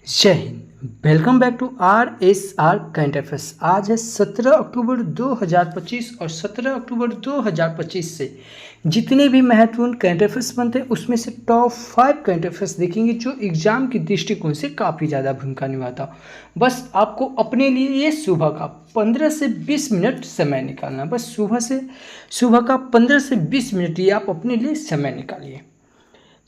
जय Hind. Welcome back to RSR current affairs. आज है 17 अक्टूबर 2025 और 17 अक्टूबर 2025 से जितने भी महत्वपूर्ण करंट अफेयर्स बनते हैं उसमें से टॉप 5 करंट अफेयर्स देखेंगे जो एग्जाम की दृष्टिकोण से काफ़ी ज़्यादा भूमिका निभाता। बस आपको अपने लिए ये सुबह का 15 से 20 मिनट समय निकालना। बस सुबह का 15 से 20 मिनट ये आप अपने लिए समय निकालिए।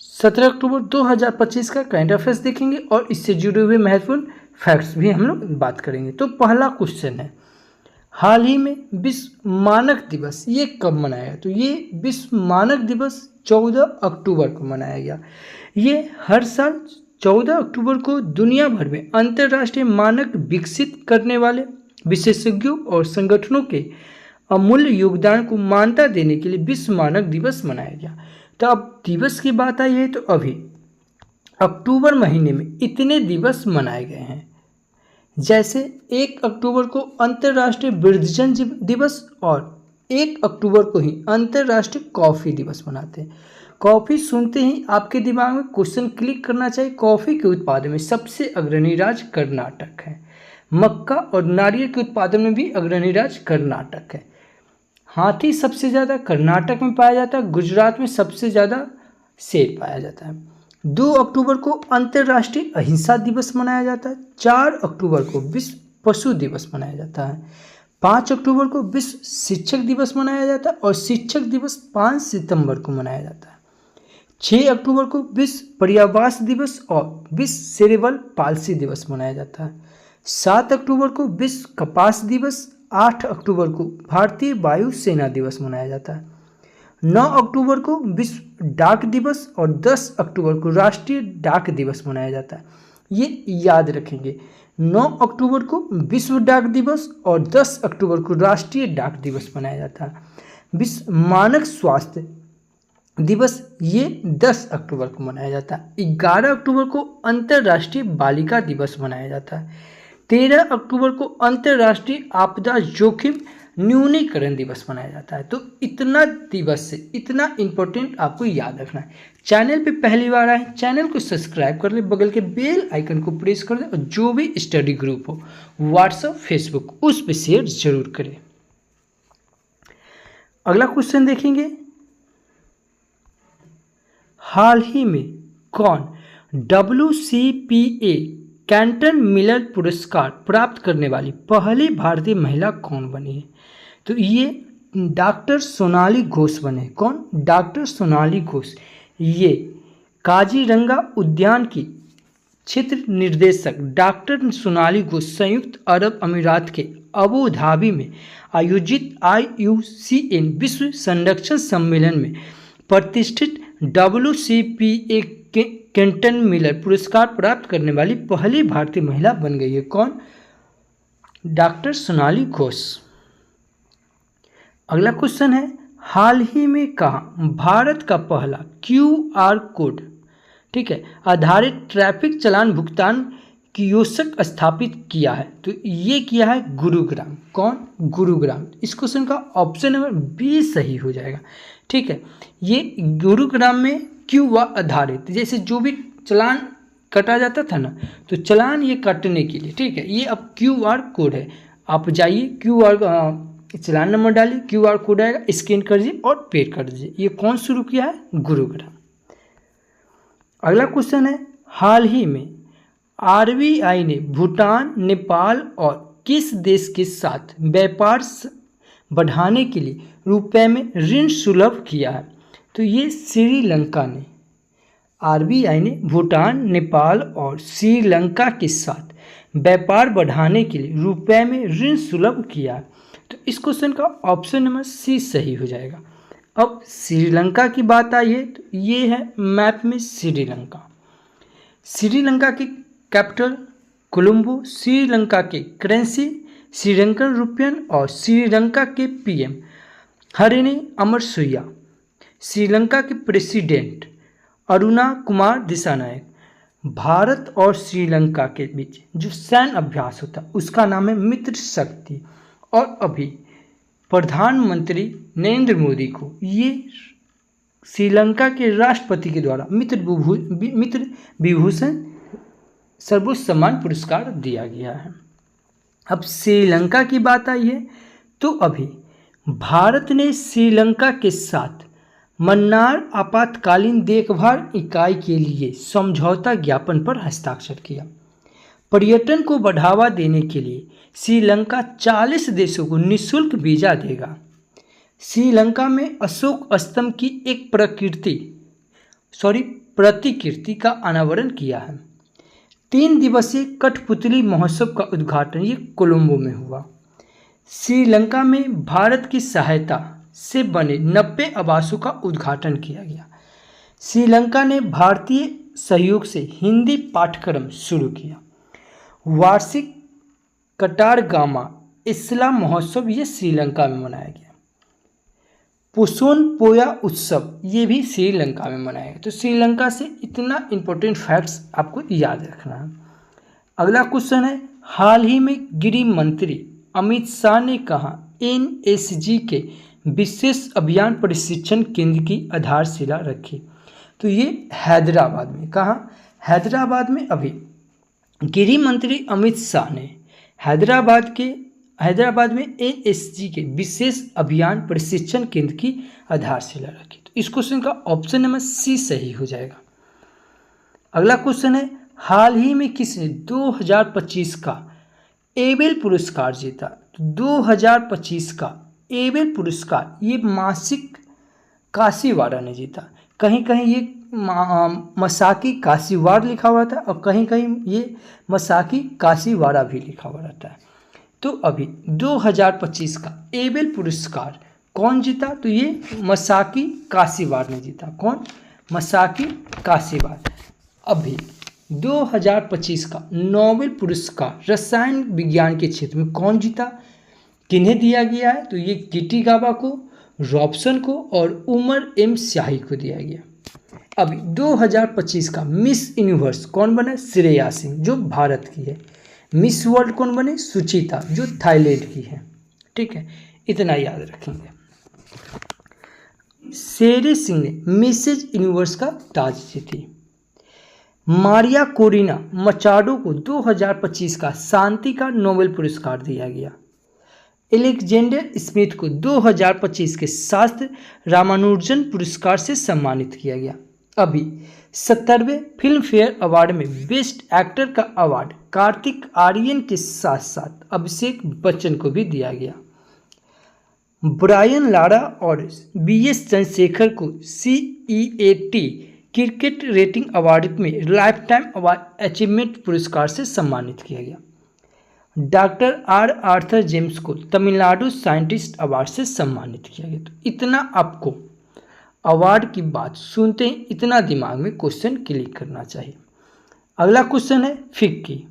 17 अक्टूबर 2025 का करंट अफेयर्स देखेंगे और इससे जुड़े हुए महत्वपूर्ण फैक्ट्स भी हम लोग बात करेंगे। तो पहला क्वेश्चन है, हाल ही में विश्व मानक दिवस ये कब मनाया गया? तो ये विश्व मानक दिवस 14 अक्टूबर को मनाया गया। ये हर साल 14 अक्टूबर को दुनिया भर में अंतर्राष्ट्रीय मानक विकसित करने वाले विशेषज्ञों और संगठनों के अमूल्य योगदान को मान्यता देने के लिए विश्व मानक दिवस मनाया गया। तो अब दिवस की बात आई है तो अभी अक्टूबर महीने में इतने दिवस मनाए गए हैं, जैसे 1 अक्टूबर को अंतर्राष्ट्रीय वृद्धजन दिवस और 1 अक्टूबर को ही अंतर्राष्ट्रीय कॉफ़ी दिवस मनाते हैं। कॉफ़ी सुनते ही आपके दिमाग में क्वेश्चन क्लिक करना चाहिए। कॉफ़ी के उत्पादन में सबसे अग्रणी राज्य कर्नाटक है। मक्का और नारियल के उत्पादन में भी अग्रणी राज्य कर्नाटक है। हाथी सबसे ज़्यादा कर्नाटक में पाया जाता है। गुजरात में सबसे ज़्यादा शेर पाया जाता है। 2 अक्टूबर को अंतर्राष्ट्रीय अहिंसा दिवस मनाया जाता है। 4 अक्टूबर को विश्व पशु दिवस मनाया जाता है। 5 अक्टूबर को विश्व शिक्षक दिवस मनाया जाता है और शिक्षक दिवस 5 सितंबर को मनाया जाता है। 6 अक्टूबर को विश्व पर्यावरण दिवस और विश्व सेरेब्रल पाल्सी दिवस मनाया जाता है। 7 अक्टूबर को विश्व कपास दिवस, 8 अक्टूबर को भारतीय वायु सेना दिवस मनाया जाता है। 9 अक्टूबर को विश्व डाक दिवस और 10 अक्टूबर को राष्ट्रीय डाक दिवस मनाया जाता है। ये याद रखेंगे, 9 अक्टूबर को विश्व डाक दिवस और 10 अक्टूबर को राष्ट्रीय डाक दिवस मनाया जाता है। विश्व मानक स्वास्थ्य दिवस ये 10 अक्टूबर को मनाया जाता है। 11 अक्टूबर को अंतर्राष्ट्रीय बालिका दिवस मनाया जाता है। 13 अक्टूबर को अंतर्राष्ट्रीय आपदा जोखिम न्यूनीकरण दिवस मनाया जाता है। तो इतना दिवस से इतना इम्पोर्टेंट आपको याद रखना है। चैनल पे पहली बार आए, चैनल को सब्सक्राइब कर ले, बगल के बेल आइकन को प्रेस कर दे और जो भी स्टडी ग्रुप हो व्हाट्सएप फेसबुक उस पर शेयर जरूर करें। अगला क्वेश्चन देखेंगे, हाल ही में कौन WCPA कैंटन मिलर पुरस्कार प्राप्त करने वाली पहली भारतीय महिला कौन बनी है? तो ये डॉक्टर सोनाली घोष बने। कौन? डॉक्टर सोनाली घोष। ये काजीरंगा उद्यान की क्षेत्र निर्देशक डॉक्टर सोनाली घोष संयुक्त अरब अमीरात के अबू धाबी में आयोजित IUCN विश्व संरक्षण सम्मेलन में प्रतिष्ठित WCPA कैंटन मिलर पुरस्कार प्राप्त करने वाली पहली भारतीय महिला बन गई है। कौन? डॉक्टर सोनाली घोष। अगला क्वेश्चन है, हाल ही में कहाँ भारत का पहला QR कोड, ठीक है, आधारित ट्रैफिक चालान भुगतान कियोस्क स्थापित किया है? तो ये किया है गुरुग्राम। कौन? गुरुग्राम। इस क्वेश्चन का ऑप्शन नंबर B सही हो जाएगा। ठीक है, ये गुरुग्राम में QR आधारित, जैसे जो भी चालान कटा जाता था ना, तो चालान ये कटने के लिए, ठीक है, ये अब QR कोड है। आप जाइए QR चालान नंबर डालिए, QR कोड आएगा, स्कैन कर दीजिए और पे कर दीजिए। ये कौन शुरू किया है? गुरुग्राम। अगला क्वेश्चन है, हाल ही में RBI ने भूटान, नेपाल और किस देश के साथ व्यापार बढ़ाने के लिए रुपए में ऋण सुलभ किया है? तो ये श्रीलंका ने, RBI ने भूटान, नेपाल और श्रीलंका के साथ व्यापार बढ़ाने के लिए रुपए में ऋण सुलभ किया है। तो इस क्वेश्चन का ऑप्शन नंबर C सही हो जाएगा। अब श्रीलंका की बात आई है तो ये है मैप में श्रीलंका। श्रीलंका की कैपिटल कोलंबो, श्रीलंका के करेंसी श्रीलंकन रुपयन और श्रीलंका के PM हरिणी अमरसुया, श्रीलंका के प्रेसिडेंट अरुणा कुमार दिसानायक। भारत और श्रीलंका के बीच जो सैन्य अभ्यास होता है उसका नाम है मित्र शक्ति। और अभी प्रधानमंत्री नरेंद्र मोदी को ये श्रीलंका के राष्ट्रपति के द्वारा मित्र विभूषण सर्वोच्च सम्मान पुरस्कार दिया गया है। अब श्रीलंका की बात आई है तो अभी भारत ने श्रीलंका के साथ मन्नार आपातकालीन देखभाल इकाई के लिए समझौता ज्ञापन पर हस्ताक्षर किया। पर्यटन को बढ़ावा देने के लिए श्रीलंका 40 देशों को निःशुल्क वीजा देगा। श्रीलंका में अशोक स्तंभ की एक प्रतिकृति का अनावरण किया है। 3 दिवसीय कठपुतली महोत्सव का उद्घाटन ये कोलंबो में हुआ। श्रीलंका में भारत की सहायता से बने 90 आवासों का उद्घाटन किया गया। श्रीलंका ने भारतीय सहयोग से हिंदी पाठ्यक्रम शुरू किया। वार्षिक कटारगामा इस्लाम महोत्सव ये श्रीलंका में मनाया गया। पुसोन पोया उत्सव ये भी श्रीलंका में मनाया गया। तो श्रीलंका से इतना इम्पोर्टेंट फैक्ट्स आपको याद रखना है। अगला क्वेश्चन है, हाल ही में गृह मंत्री अमित शाह ने कहा एनएसजी के विशेष अभियान प्रशिक्षण केंद्र की आधारशिला रखी। तो ये हैदराबाद में, कहाँ? हैदराबाद में अभी गृह मंत्री अमित शाह ने हैदराबाद में एनएसजी के विशेष अभियान प्रशिक्षण केंद्र की आधारशिला रखी। तो इस क्वेश्चन का ऑप्शन नंबर सी सही हो जाएगा। अगला क्वेश्चन है, हाल ही में किसने 2025 का एबेल पुरस्कार जीता? 2025 का एबेल पुरस्कार ये मासिक काशीवाड़ा ने जीता। कहीं कहीं ये मसाकी काशीवाड़ लिखा हुआ था और कहीं कहीं ये मसाकी काशीवाड़ा भी लिखा हुआ रहता है। तो अभी 2025 का एबेल पुरस्कार कौन जीता? तो ये मसाकी काशीवाड़ ने जीता। कौन? मसाकी काशीवाड़। अभी 2025 का नोबेल पुरस्कार रसायन विज्ञान के क्षेत्र में कौन जीता? किन्हें दिया गया है? तो ये किटीगावा को, रॉबसन को और उमर एम स्याही को दिया गया। अभी 2025 का मिस यूनिवर्स कौन बना? श्रेया सिंह जो भारत की है। मिस वर्ल्ड कौन बने? सुचिता जो थाईलैंड की है। ठीक है, इतना याद रखेंगे। शेरे सिंह ने मिसेज यूनिवर्स का ताज जीती। मारिया कोरिना मचाडो को 2025 का शांति का नोबेल पुरस्कार दिया गया। एलेक्जेंडर स्मिथ को 2025 के शास्त्र रामानुजन पुरस्कार से सम्मानित किया गया। अभी 70वें फिल्म फेयर अवार्ड में बेस्ट एक्टर का अवार्ड कार्तिक आर्यन के साथ साथ अभिषेक बच्चन को भी दिया गया। ब्रायन लारा और बीएस चंद्रशेखर को CEAT क्रिकेट रेटिंग अवार्ड में लाइफ टाइम अवार्ड अचीवमेंट पुरस्कार से सम्मानित किया गया। डॉक्टर आर्थर जेम्स को तमिलनाडु साइंटिस्ट अवार्ड से सम्मानित किया गया। तो इतना आपको अवार्ड की बात सुनते ही इतना दिमाग में क्वेश्चन क्लिक करना चाहिए। अगला क्वेश्चन है फिक्की,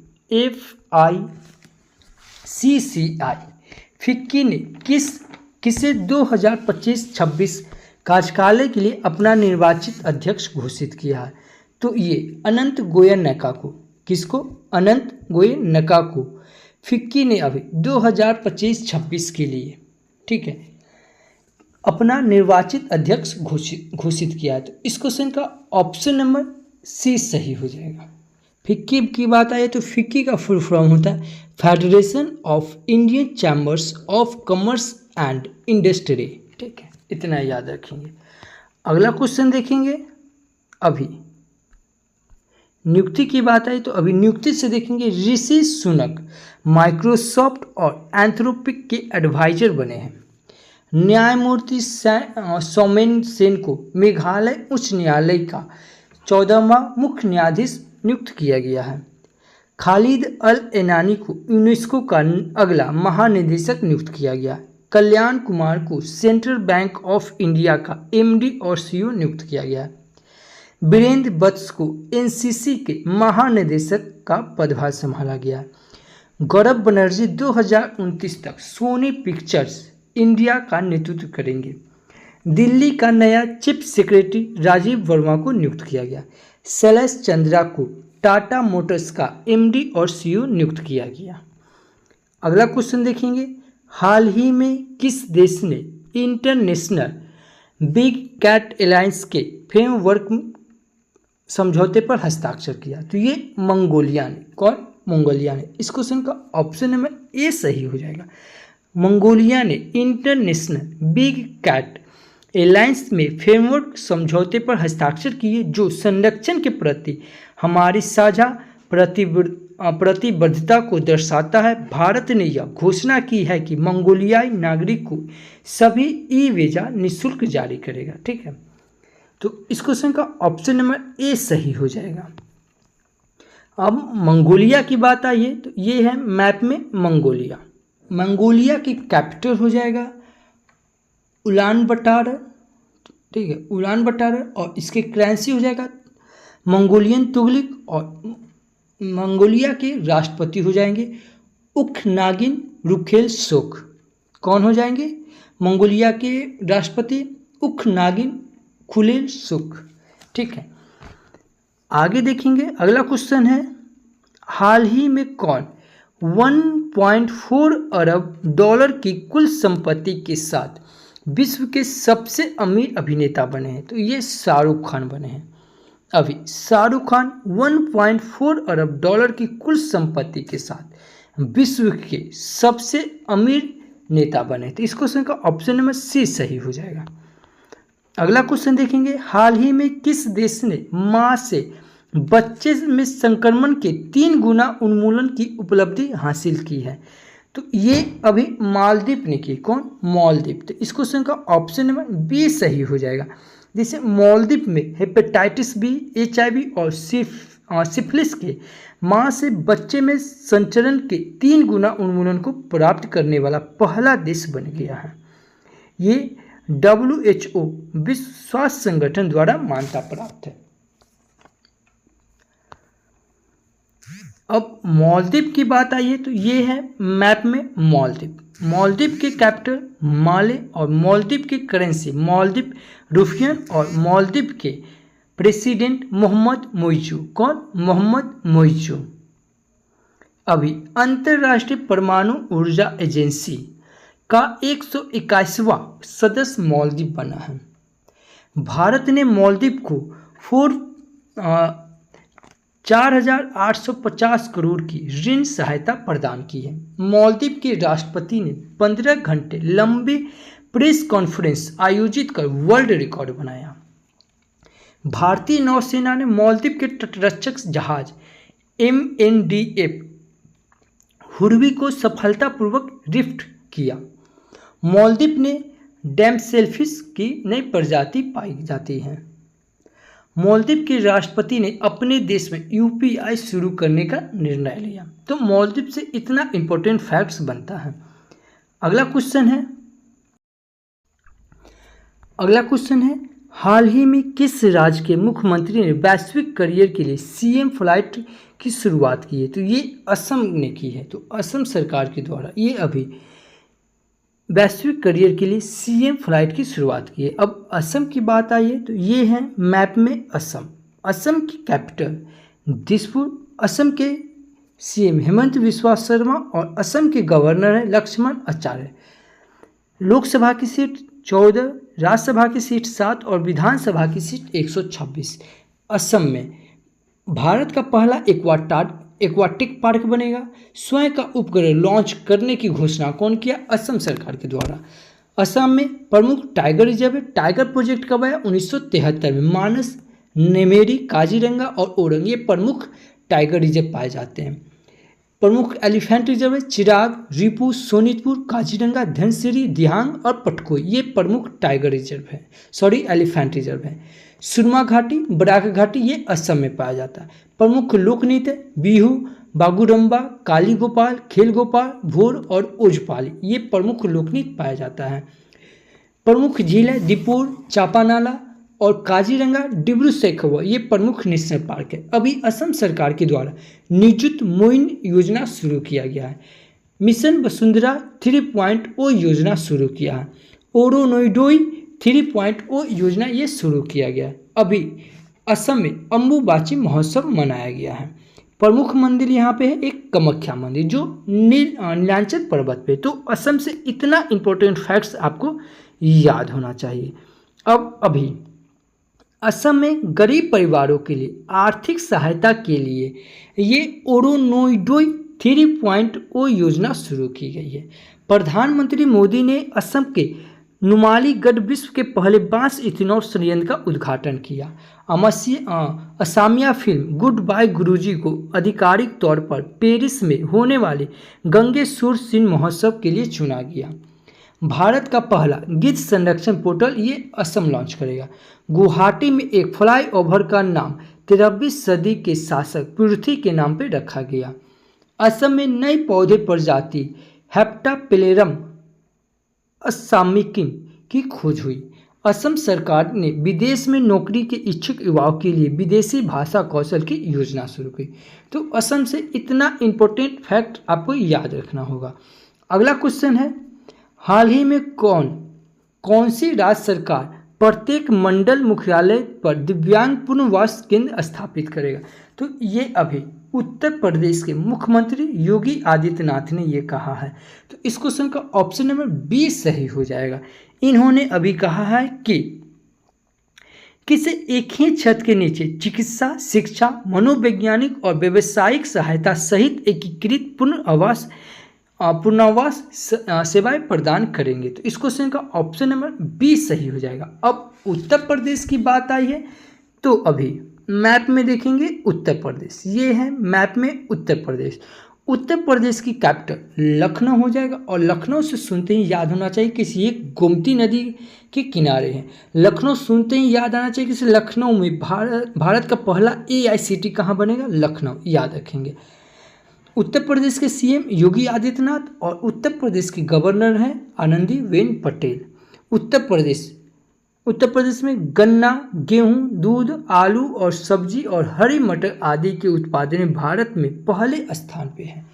FICCI। फिक्की ने किसे 2025-26 कार्यकाल के लिए अपना निर्वाचित अध्यक्ष घोषित किया है? तो ये अनंत गोयनका को। किसको? अनंत गोयनका को फिक्की ने अभी 2025-26 के लिए, ठीक है, अपना निर्वाचित अध्यक्ष घोषित किया है। तो इस क्वेश्चन का ऑप्शन नंबर सी सही हो जाएगा। फिक्की की बात आए तो फिक्की का फुल फॉर्म होता है federation of Indian chambers of commerce and industry. ठीक है, इतना याद रखेंगे। अगला क्वेश्चन देखेंगे। अभी नियुक्ति की बात आई तो अभी नियुक्ति से देखेंगे ऋषि सुनक माइक्रोसॉफ्ट और एंथ्रोपिक के एडवाइजर बने हैं। न्यायमूर्ति सौमेन सेन को मेघालय उच्च न्यायालय का 14वां मुख्य न्यायाधीश नियुक्त किया गया है। खालिद अल एनानी को यूनेस्को का अगला महानिदेशक नियुक्त किया गया। कल्याण कुमार को सेंट्रल बैंक ऑफ इंडिया का MD और CEO नियुक्त किया गया। वीरेंद्र वत्स को NCC के महानिदेशक का पदभार संभाला गया। गौरव बनर्जी 2029 तक सोनी पिक्चर्स इंडिया का नेतृत्व करेंगे। दिल्ली का नया चीफ सेक्रेटरी राजीव वर्मा को नियुक्त किया गया। शैलेश चंद्रा को टाटा मोटर्स का MD और CEO नियुक्त किया गया। अगला क्वेश्चन देखेंगे। हाल ही में किस देश ने इंटरनेशनल बिग कैट अलायंस के फ्रेमवर्क समझौते पर हस्ताक्षर किया? तो ये मंगोलिया ने। कौन? मंगोलिया ने। इस क्वेश्चन का ऑप्शन नंबर ए सही हो जाएगा। मंगोलिया ने इंटरनेशनल बिग कैट एलायंस में फ्रेमवर्क समझौते पर हस्ताक्षर किए जो संरक्षण के प्रति हमारी साझा प्रतिबद्धता को दर्शाता है। भारत ने यह घोषणा की है कि मंगोलियाई नागरिक को सभी ई वीज़ा निःशुल्क जारी करेगा। ठीक है, तो इस क्वेश्चन का ऑप्शन नंबर ए सही हो जाएगा। अब मंगोलिया की बात आई है तो ये है मैप में मंगोलिया। मंगोलिया की कैपिटल हो जाएगा उलान बटार। ठीक है, उलान बटार। और इसके करेंसी हो जाएगा मंगोलियन तुगलिक। और मंगोलिया के राष्ट्रपति हो जाएंगे उखनागिन रुखेलसुख। कौन हो जाएंगे? मंगोलिया के राष्ट्रपति उखनागिन खुलेलसुख। ठीक है, आगे देखेंगे। अगला क्वेश्चन है, हाल ही में कौन 1.4 अरब डॉलर की कुल संपत्ति के साथ विश्व के सबसे अमीर अभिनेता बने हैं? तो ये शाहरुख खान बने हैं। अभी शाहरुख खान 1.4 अरब डॉलर की कुल संपत्ति के साथ विश्व के सबसे अमीर नेता बने। तो इस क्वेश्चन का ऑप्शन नंबर सी सही हो जाएगा। अगला क्वेश्चन देखेंगे, हाल ही में किस देश ने मां से बच्चे में संक्रमण के 3 गुना उन्मूलन की उपलब्धि हासिल की है? तो ये अभी मालदीव ने की। कौन? मालदीव। तो इस क्वेश्चन का ऑप्शन नंबर बी सही हो जाएगा। जैसे मालदीव में हेपेटाइटिस बी, HIV और सिफिलिस के मां से बच्चे में संचरण के 3 गुना उन्मूलन को प्राप्त करने वाला पहला देश बन गया है। ये WHO विश्व स्वास्थ्य संगठन द्वारा मान्यता प्राप्त है। अब मालदीव की बात आई है तो ये है मैप में मालदीव। मालदीव के कैपिटल माले और मालदीव की करेंसी मालदीव रुपीन और मालदीव के प्रेसिडेंट मोहम्मद मोइजू। कौन? मोहम्मद मोइजू। अभी अंतर्राष्ट्रीय परमाणु ऊर्जा एजेंसी का 121वां सदस्य मालदीव बना है। भारत ने मालदीव को 4,850 करोड़ की ऋण सहायता प्रदान की है। मालदीव के राष्ट्रपति ने 15 घंटे लंबी प्रेस कॉन्फ्रेंस आयोजित कर वर्ल्ड रिकॉर्ड बनाया। भारतीय नौसेना ने मालदीव के तटरक्षक जहाज MNDF हुर्वी को सफलतापूर्वक रिफ्ट किया। मालदीव में डैमसेलफिश की नई प्रजाति पाई जाती है। मालदीव के राष्ट्रपति ने अपने देश में UPI शुरू करने का निर्णय लिया। तो मालदीव से इतना इंपॉर्टेंट फैक्ट्स बनता है। अगला क्वेश्चन है हाल ही में किस राज्य के मुख्यमंत्री ने वैश्विक करियर के लिए CM फ्लाइट की शुरुआत की है? तो ये असम ने की है। तो असम सरकार के द्वारा ये अभी वैश्विक करियर के लिए CM फ्लाइट की शुरुआत की है। अब असम की बात आई है तो ये है मैप में असम। असम की कैपिटल दिसपुर। असम के CM हेमंत बिस्वा शर्मा और असम के गवर्नर हैं लक्ष्मण आचार्य। लोकसभा की सीट 14, राज्यसभा की सीट 7 और विधानसभा की सीट 126। असम में भारत का पहला एक्वाटिक पार्क बनेगा। स्वयं का उपग्रह लॉन्च करने की घोषणा कौन किया? असम सरकार के द्वारा। असम में प्रमुख टाइगर रिजर्व है। टाइगर प्रोजेक्ट कब आया? 1973 में। मानस, नेमेरी, काजीरंगा और ओरंग ये प्रमुख टाइगर रिजर्व पाए जाते हैं। प्रमुख एलिफेंट रिजर्व है चिराग, रिपू, सोनितपुर, काजीरंगा, धनसिरी, दिहांग और पटकोई ये प्रमुख टाइगर रिजर्व है, एलिफेंट रिजर्व है। सुरमा घाटी, बराक घाटी ये असम में पाया जाता है। प्रमुख लोक नृत्य बिहू, बागुरम्बा, काली गोपाल, खेल गोपाल, भोर और ओजपाली ये प्रमुख लोक नृत्य पाया जाता है। प्रमुख झील है दीपोर, चापानाला और काजीरंगा, डिब्रू सैखोवा ये प्रमुख नेशनल पार्क है। अभी असम सरकार के द्वारा निजुत मोइन योजना शुरू किया गया है। मिशन वसुंधरा 3.0 योजना शुरू किया है। ओरोनोइडोई 3.0 योजना ये शुरू किया गया है। अभी असम में अम्बुबाची महोत्सव मनाया गया है। प्रमुख मंदिर यहाँ पे है एक कामाख्या मंदिर जो नीलांचल पर्वत पे। तो असम से इतना इम्पोर्टेंट फैक्ट्स आपको याद होना चाहिए। अब अभी असम में गरीब परिवारों के लिए आर्थिक सहायता के लिए ये ओरोनोइडोई 3.0 योजना शुरू की गई है। प्रधानमंत्री मोदी ने असम के नुमालीगढ़ विश्व के पहले बांस इथेनॉल संयंत्र का उद्घाटन किया। असमिया फिल्म गुड बाय गुरुजी को आधिकारिक तौर पर पेरिस में होने वाले गंगे सुर सिंह महोत्सव के लिए चुना गया। भारत का पहला गिद्ध संरक्षण पोर्टल ये असम लॉन्च करेगा। गुवाहाटी में एक फ्लाईओवर का नाम 13वीं सदी के शासक पृथ्वी के नाम पर रखा गया। असम में नई पौधे प्रजाति हेप्टापेलेरम अस्सामिकिम की खोज हुई। असम सरकार ने विदेश में नौकरी के इच्छुक युवाओं के लिए विदेशी भाषा कौशल की योजना शुरू की। तो असम से इतना इम्पोर्टेंट फैक्ट आपको याद रखना होगा। अगला क्वेश्चन है, हाल ही में कौन सी राज्य सरकार प्रत्येक मंडल मुख्यालय पर दिव्यांग पुनर्वास केंद्र स्थापित करेगा? तो ये अभी उत्तर प्रदेश के मुख्यमंत्री योगी आदित्यनाथ ने ये कहा है। तो इस क्वेश्चन का ऑप्शन नंबर बी सही हो जाएगा। इन्होंने अभी कहा है कि किसी एक ही छत के नीचे चिकित्सा, शिक्षा, मनोवैज्ञानिक और व्यावसायिक सहायता सहित एकीकृत पुनर्वास सेवाएं प्रदान करेंगे। तो इस क्वेश्चन का ऑप्शन नंबर बी सही हो जाएगा। अब उत्तर प्रदेश की बात आई है तो अभी मैप में देखेंगे उत्तर प्रदेश, ये है मैप में उत्तर प्रदेश। उत्तर प्रदेश की कैपिटल लखनऊ हो जाएगा और लखनऊ से सुनते ही याद होना चाहिए किसी एक गोमती नदी के किनारे है। लखनऊ सुनते ही याद आना चाहिए किसी लखनऊ में भारत का पहला AICT कहाँ बनेगा? लखनऊ, याद रखेंगे। उत्तर प्रदेश के CM योगी आदित्यनाथ और उत्तर प्रदेश के गवर्नर हैं आनंदीबेन पटेल। उत्तर प्रदेश में गन्ना, गेहूं, दूध, आलू और सब्जी और हरी मटर आदि के उत्पादन में भारत में पहले स्थान पे है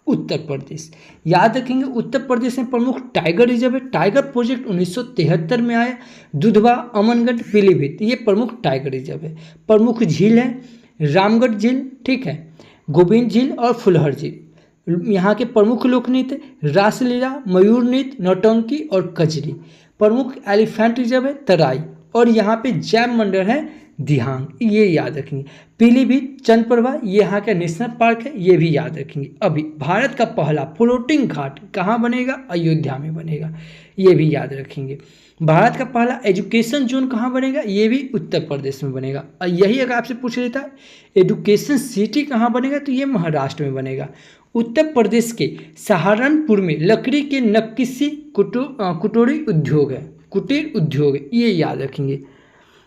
उत्तर प्रदेश। याद रखेंगे उत्तर प्रदेश में प्रमुख टाइगर रिजर्व है। टाइगर प्रोजेक्ट 1973 में आया। दुधवा, अमनगढ़, पीलीभीत ये प्रमुख टाइगर रिजर्व है। प्रमुख झील है रामगढ़ झील, ठीक है, गोविंद झील और फुलहर झील। यहाँ के प्रमुख लोक नृत्य रासलीला, मयूर नृत्य, नौटंकी और कजरी। प्रमुख एलिफेंट रिजर्व है तराई और यहाँ पे जैव मंडल है दिहांग, ये याद रखेंगे। पीलीभीत, चंद्रप्रभा ये यहाँ का नेशनल पार्क है, ये भी याद रखेंगे। अभी भारत का पहला फ्लोटिंग घाट कहाँ बनेगा? अयोध्या में बनेगा, ये भी याद रखेंगे। भारत का पहला एजुकेशन जोन कहाँ बनेगा? ये भी उत्तर प्रदेश में बनेगा। और यही अगर आपसे पूछ लेता है एजुकेशन सिटी कहाँ बनेगा, तो ये महाराष्ट्र में बनेगा। उत्तर प्रदेश के सहारनपुर में लकड़ी के नक्कीसी कुटीर उद्योग है, ये याद रखेंगे।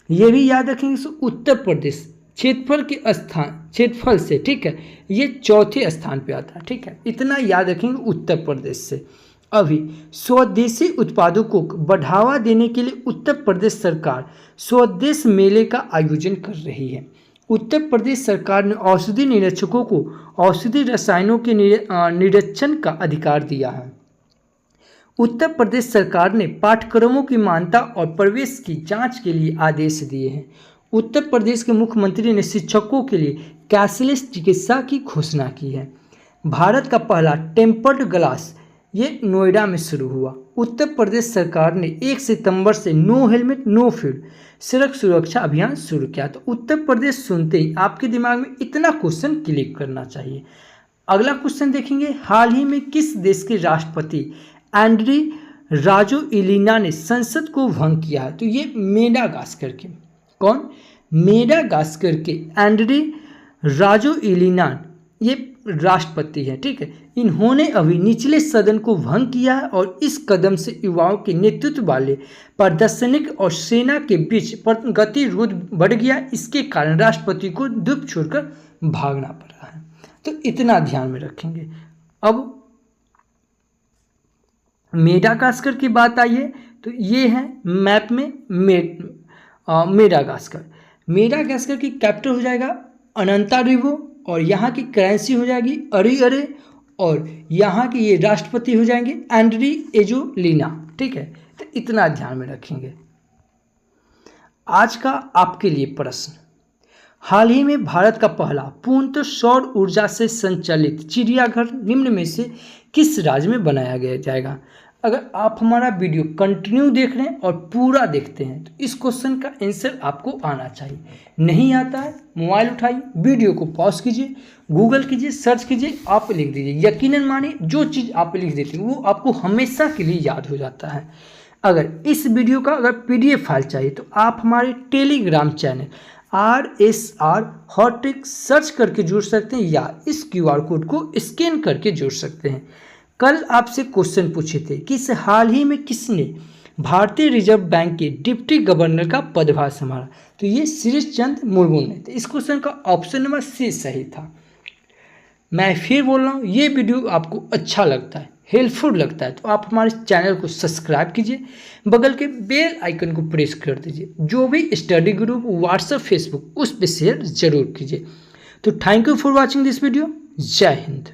ये भी याद रखेंगे। सो उत्तर प्रदेश क्षेत्रफल से, ठीक है, ये चौथे स्थान पे आता है, ठीक है, इतना याद रखेंगे उत्तर प्रदेश से। अभी स्वदेशी उत्पादों को बढ़ावा देने के लिए उत्तर प्रदेश सरकार स्वदेश मेले का आयोजन कर रही है। उत्तर प्रदेश सरकार ने औषधि निरीक्षकों को औषधि रसायनों के निरीक्षण का अधिकार दिया है। उत्तर प्रदेश सरकार ने पाठ्यक्रमों की मान्यता और प्रवेश की जांच के लिए आदेश दिए हैं। उत्तर प्रदेश के मुख्यमंत्री ने शिक्षकों के लिए कैशलेस चिकित्सा की घोषणा की है। भारत का पहला टेम्पर्ड ग्लास ये नोएडा में शुरू हुआ। उत्तर प्रदेश सरकार ने 1 सितंबर से नो हेलमेट नो फ्यूल सड़क सुरक्षा अभियान शुरू किया। तो उत्तर प्रदेश सुनते ही आपके दिमाग में इतना क्वेश्चन क्लिक करना चाहिए। अगला क्वेश्चन देखेंगे, हाल ही में किस देश के राष्ट्रपति एंड्री राजोएलिना ने संसद को भंग किया है? तो ये मेडागास्कर के कौन? मेडागास्कर के एंड्री राजोएलिना ये राष्ट्रपति हैं, ठीक है। इन्होंने अभी निचले सदन को भंग किया है और इस कदम से युवाओं के नेतृत्व वाले प्रदर्शनिक और सेना के बीच गतिरोध बढ़ गया। इसके कारण राष्ट्रपति को द्वीप छोड़कर भागना पड़ा है। तो इतना ध्यान में रखेंगे। अब मेडागास्कर की बात आई है तो ये है मैप में मेडागास्कर। मेडागास्कर की कैपिटल हो जाएगा अनंतारिवो और यहाँ की करेंसी हो जाएगी अरे और यहाँ के ये राष्ट्रपति हो जाएंगे एंड्री एजोलिना, ठीक है। तो इतना ध्यान में रखेंगे। आज का आपके लिए प्रश्न, हाल ही में भारत का पहला पूर्णतः सौर ऊर्जा से संचालित चिड़ियाघर निम्न में से किस राज्य में बनाया गया जाएगा? अगर आप हमारा वीडियो कंटिन्यू देख रहे हैं और पूरा देखते हैं तो इस क्वेश्चन का आंसर आपको आना चाहिए। नहीं आता है, मोबाइल उठाइए, वीडियो को पॉज कीजिए, गूगल कीजिए, सर्च कीजिए, आप लिख दीजिए। यकीनन मानिए जो चीज़ आप लिख देते हैं वो आपको हमेशा के लिए याद हो जाता है। अगर इस वीडियो का अगर PDF फाइल चाहिए तो आप हमारे Telegram channel RSR hot trick search करके जुड़ सकते हैं या इस QR कोड को स्कैन करके जुड़ सकते हैं। कल आपसे क्वेश्चन पूछे थे कि इस हाल ही में किसने भारतीय रिजर्व बैंक के डिप्टी गवर्नर का पदभार संभाला, तो ये श्रीश चंद्र मुर्मू ने थे। इस क्वेश्चन का ऑप्शन नंबर C सही था। मैं फिर बोल रहा हूँ, ये वीडियो आपको अच्छा लगता है, हेल्पफुल लगता है तो आप हमारे चैनल को सब्सक्राइब कीजिए, बगल के बेल आइकन को प्रेस कर दीजिए। जो भी स्टडी ग्रुप व्हाट्सएप फेसबुक उस पर शेयर जरूर कीजिए। तो thank you for watching this video. जय हिंद।